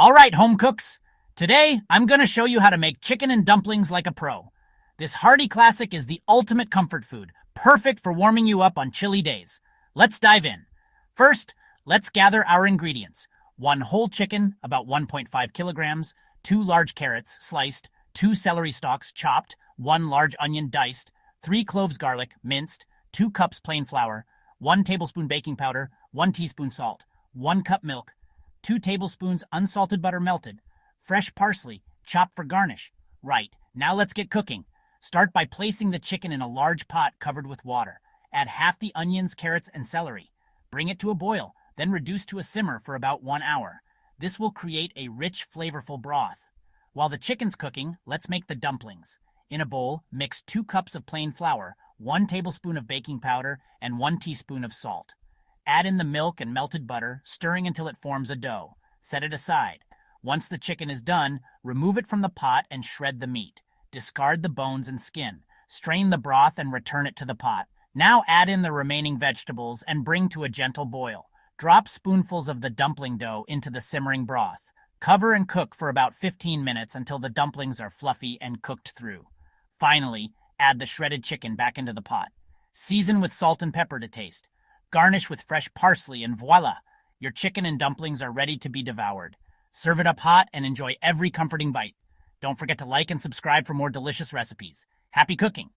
All right, home cooks. Today, I'm going to show you how to make chicken and dumplings like a pro. This hearty classic is the ultimate comfort food, perfect for warming you up on chilly days. Let's dive in. First, let's gather our ingredients. 1 whole chicken, about 1.5 kilograms, 2 large carrots, sliced, 2 celery stalks, chopped, 1 large onion, diced, 3 cloves garlic, minced, 2 cups plain flour, 1 tablespoon baking powder, 1 teaspoon salt, 1 cup milk, 2 tablespoons unsalted butter melted, fresh parsley, chopped for garnish. Right, now let's get cooking. Start by placing the chicken in a large pot covered with water. Add half the onions, carrots, and celery. Bring it to a boil, then reduce to a simmer for about 1 hour. This will create a rich, flavorful broth. While the chicken's cooking, let's make the dumplings. In a bowl, mix 2 cups of plain flour, 1 tablespoon of baking powder, and 1 teaspoon of salt. Add in the milk and melted butter, stirring until it forms a dough. Set it aside. Once the chicken is done, remove it from the pot and shred the meat. Discard the bones and skin. Strain the broth and return it to the pot. Now add in the remaining vegetables and bring to a gentle boil. Drop spoonfuls of the dumpling dough into the simmering broth. Cover and cook for about 15 minutes until the dumplings are fluffy and cooked through. Finally, add the shredded chicken back into the pot. Season with salt and pepper to taste. Garnish with fresh parsley and voila! Your chicken and dumplings are ready to be devoured. Serve it up hot and enjoy every comforting bite. Don't forget to like and subscribe for more delicious recipes. Happy cooking!